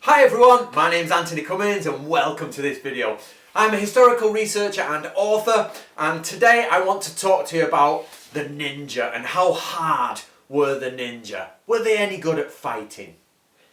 Hi everyone, my name's Antony Cummins and welcome to this video. I'm a historical researcher and author, and today I want to talk to you about the ninja and how hard were the ninja. Were they any good at fighting?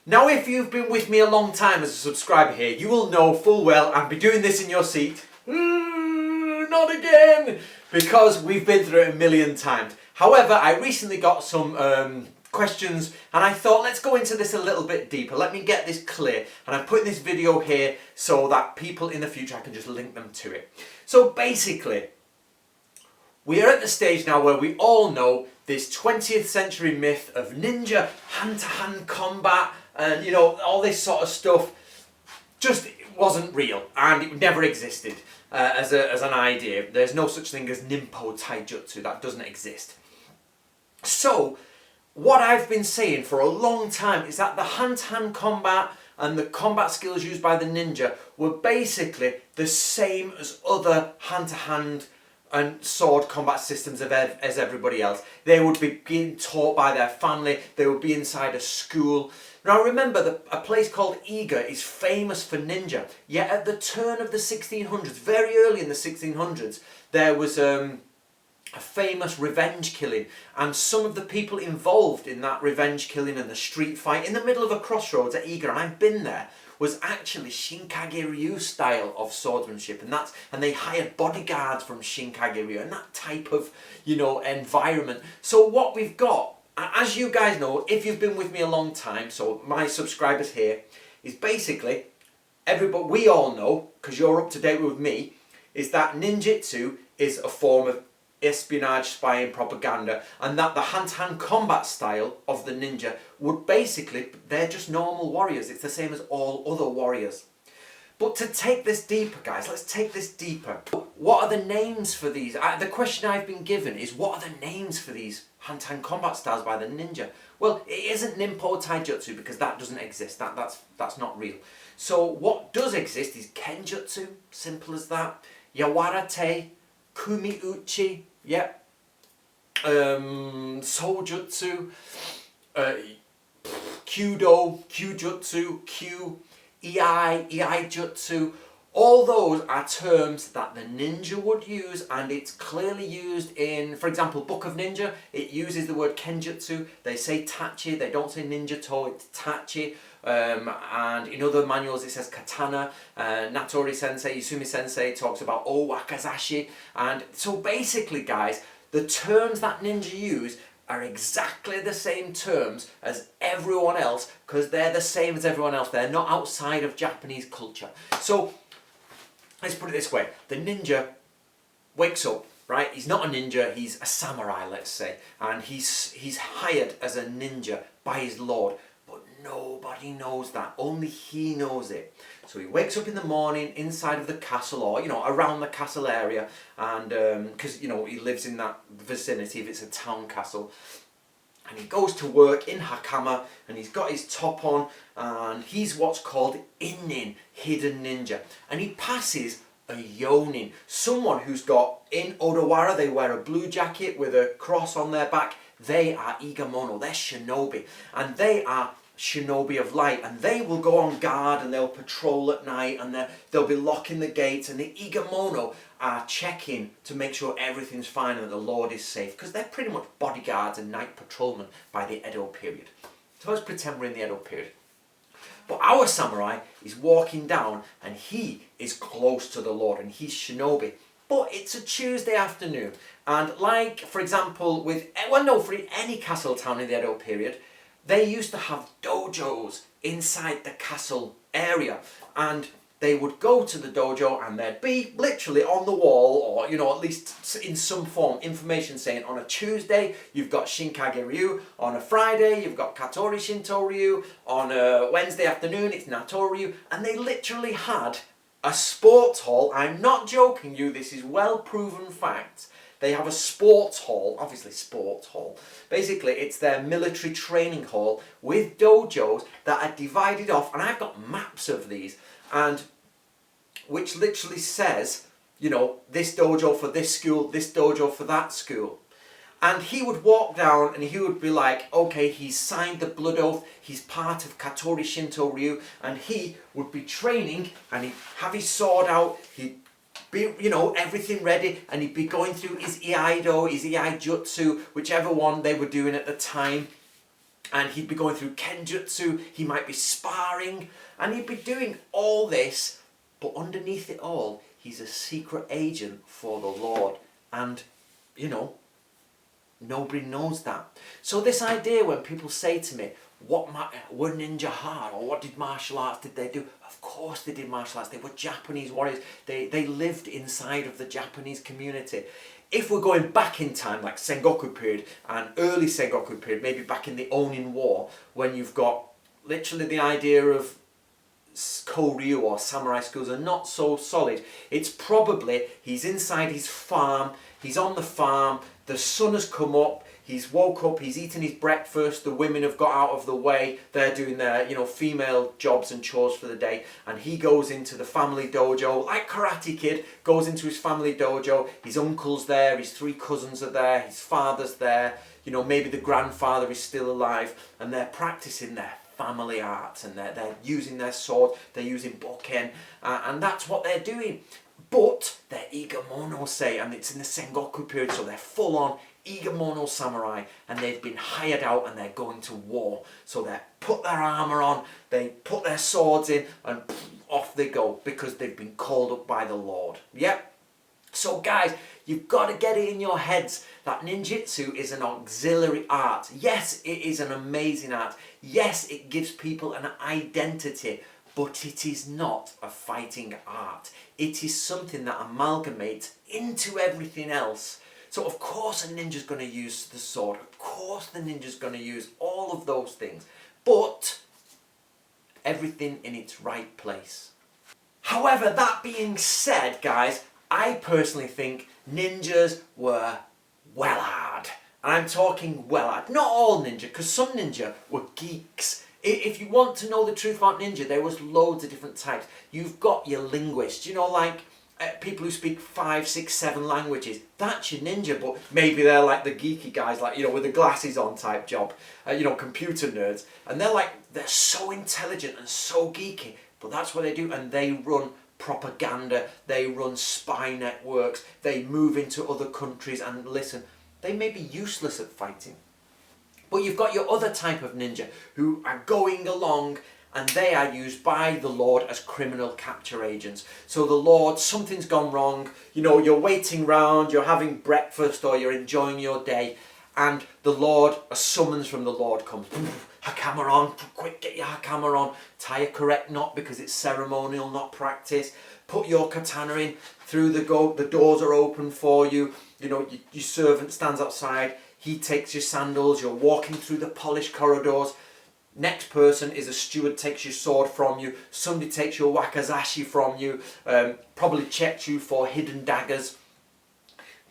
Now if you've been with me a long time as a subscriber here, you will know full well I'll be doing this in your seat. Not again! Because we've been through it a million times. However, I recently got some questions and I thought let's go into this a little bit deeper. Let me get this clear, and I'm putting this video here so that people in the future, I can just link them to it. So basically, we are at the stage now where we all know this 20th century myth of ninja, hand-to-hand combat, and you know, all this sort of stuff just wasn't real and it never existed as an idea. There's no such thing as Ninpo Taijutsu, that doesn't exist. So what I've been saying for a long time is that the hand-to-hand combat and the combat skills used by the ninja were basically the same as other hand-to-hand and sword combat systems as everybody else. They would be being taught by their family, they would be inside a school. Now remember that a place called Iga is famous for ninja, yet at the turn of the 1600s, very early in the 1600s, there was a famous revenge killing, and some of the people involved in that revenge killing and the street fight in the middle of a crossroads at Iga, and I've been there, was actually Shinkage Ryu style of swordsmanship, and they hired bodyguards from Shinkage Ryu and that type of, you know, environment. So what we've got, as you guys know, if you've been with me a long time, so my subscribers here, is basically everybody, we all know, because you're up to date with me, is that ninjutsu is a form of espionage, spying, propaganda, and that the hand-to-hand combat style of the ninja would basically, they're just normal warriors. It's the same as all other warriors. But to take this deeper, guys, let's take this deeper. What are the names for these? The question I've been given is, what are the names for these hand-to-hand combat styles by the ninja? Well, it isn't Ninpo Taijutsu because that doesn't exist. That's not real. So what does exist is Kenjutsu, simple as that. Yawarate, Kumiuchi, yep. Sojutsu, Kyudo, Kyujutsu, Iai Jutsu. All those are terms that the ninja would use, and it's clearly used in, for example, Book of Ninja, it uses the word Kenjutsu. They say Tachi, they don't say Ninjato, it's Tachi. And in other manuals it says katana. Natori sensei, Yusumi sensei talks about O Wakazashi. And so basically, guys, the terms that ninja use are exactly the same terms as everyone else, because they're the same as everyone else. They're not outside of Japanese culture. So let's put it this way. The ninja wakes up, right? He's not a ninja, he's a samurai, let's say. And he's hired as a ninja by his lord. But nobody knows that. Only he knows it. So he wakes up in the morning inside of the castle, or, you know, around the castle area. And because, you know, he lives in that vicinity if it's a town castle. And he goes to work in Hakama, and he's got his top on, and he's what's called Innin, hidden ninja. And he passes a Yonin, someone who's got, in Odawara they wear a blue jacket with a cross on their back. They are Igamono, they're shinobi, and they are shinobi of light, and they will go on guard and they'll patrol at night, and they'll be locking the gates, and the Igamono are checking to make sure everything's fine and that the lord is safe, because they're pretty much bodyguards and night patrolmen by the Edo period. So let's pretend we're in the Edo period. But our samurai is walking down, and he is close to the lord, and he's shinobi. But it's a Tuesday afternoon, and like, for example, for any castle town in the Edo period, they used to have dojos inside the castle area, and they would go to the dojo and there'd be literally on the wall, or, you know, at least in some form, information saying on a Tuesday you've got Shinkage Ryu, on a Friday you've got Katori Shinto Ryu, on a Wednesday afternoon it's Nato Ryu, and they literally had a sports hall. I'm not joking you, this is well proven fact. They have a sports hall, obviously sports hall. Basically, it's their military training hall with dojos that are divided off, and I've got maps of these, and which literally says, you know, this dojo for this school, this dojo for that school. And he would walk down and he would be like, okay, he's signed the blood oath, he's part of Katori Shinto Ryu, and he would be training and he'd have his sword out, he'd be, everything ready, and he'd be going through his Iaido, his Iaijutsu, whichever one they were doing at the time. And he'd be going through Kenjutsu, he might be sparring, and he'd be doing all this, but underneath it all, he's a secret agent for the Lord. And, nobody knows that. So this idea when people say to me, were ninja hard, or what did martial arts did they do? Of course they did martial arts. They were Japanese warriors. They lived inside of the Japanese community. If we're going back in time, like Sengoku period and early Sengoku period, maybe back in the Onin War, when you've got literally the idea of Koryu or samurai schools are not so solid. It's probably he's inside his farm, he's on the farm, the sun has come up, he's woke up, he's eaten his breakfast, the women have got out of the way, they're doing their female jobs and chores for the day, and he goes into the family dojo, like Karate Kid, goes into his family dojo, his uncle's there, his 3 cousins are there, his father's there, maybe the grandfather is still alive, and they're practicing their family arts, and they're using their sword, they're using bokken, and that's what they're doing. But they're Igamono say, and it's in the Sengoku period, so they're full on Igamono samurai, and they've been hired out and they're going to war. So they put their armour on, they put their swords in, and off they go, because they've been called up by the Lord. Yep. So guys, you've got to get it in your heads that ninjutsu is an auxiliary art. Yes, it is an amazing art. Yes, it gives people an identity, but it is not a fighting art. It is something that amalgamates into everything else. So of course a ninja's going to use the sword. Of course the ninja's going to use all of those things. But everything in its right place. However, that being said, guys, I personally think ninjas were well hard. And I'm talking well hard. Not all ninja, because some ninja were geeks. If you want to know the truth about ninja, there was loads of different types. You've got your linguists, like people who speak 5, 6, 7 languages. That's your ninja, but maybe they're like the geeky guys, like, with the glasses on type job, computer nerds. And they're so intelligent and so geeky, but that's what they do. And they run propaganda, they run spy networks, they move into other countries, and listen, they may be useless at fighting. But you've got your other type of ninja who are going along, and they are used by the Lord as criminal capture agents. So the Lord, something's gone wrong, you're waiting round, you're having breakfast or you're enjoying your day, and the Lord, a summons from the Lord comes. Hakama on, quick, get your hakama on, tie a correct knot because it's ceremonial, not practice. Put your katana in, the doors are open for you, your servant stands outside, he takes your sandals, you're walking through the polished corridors. Next person is a steward, takes your sword from you, somebody takes your wakizashi from you, probably checks you for hidden daggers,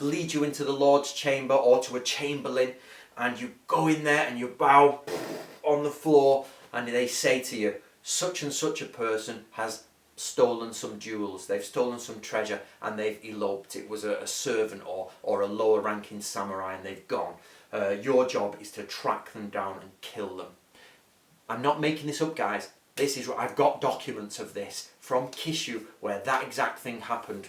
lead you into the Lord's chamber or to a chamberlain, and you go in there and you bow on the floor, and they say to you, such and such a person has stolen some jewels, they've stolen some treasure, and they've eloped. It was a servant or a lower ranking samurai, and they've gone. Your job is to track them down and kill them. I'm not making this up, guys. I've got documents of this from Kishu where that exact thing happened.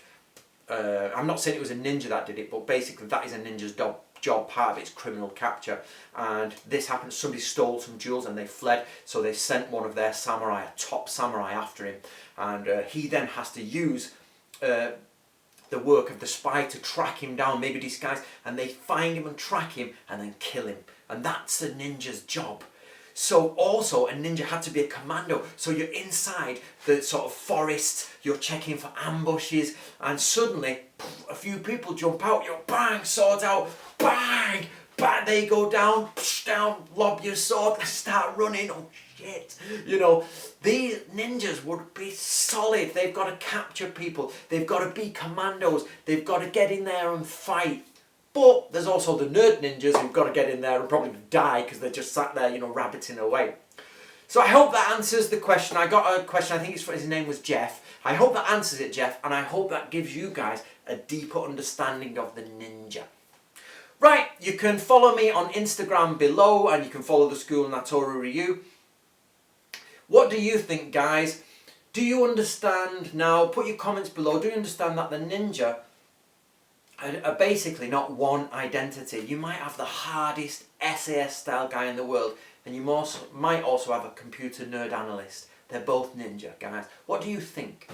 I'm not saying it was a ninja that did it, but basically that is a ninja's job, part of its criminal capture. And this happened, somebody stole some jewels and they fled, so they sent one of their samurai, a top samurai, after him, and he then has to use the work of the spy to track him down, maybe disguised, and they find him and track him and then kill him. And that's the ninja's job. So also a ninja had to be a commando, so you're inside the sort of forest, you're checking for ambushes, and suddenly a few people jump out, you're bang, swords out, bang, bang, they go down, down, lob your sword, start running, oh shit. These ninjas would be solid, they've got to capture people, they've got to be commandos, they've got to get in there and fight. But there's also the nerd ninjas who've got to get in there and probably die because they're just sat there, rabbiting away. So I hope that answers the question. I got a question, I think his name was Jeff. I hope that answers it, Jeff, and I hope that gives you guys a deeper understanding of the ninja. Right, you can follow me on Instagram below, and you can follow the school Natori Ryu. What do you think, guys? Do you understand now? Put your comments below. Do you understand that the ninja are basically not one identity? You might have the hardest SAS style guy in the world, and you might also have a computer nerd analyst. They're both ninja, guys. What do you think?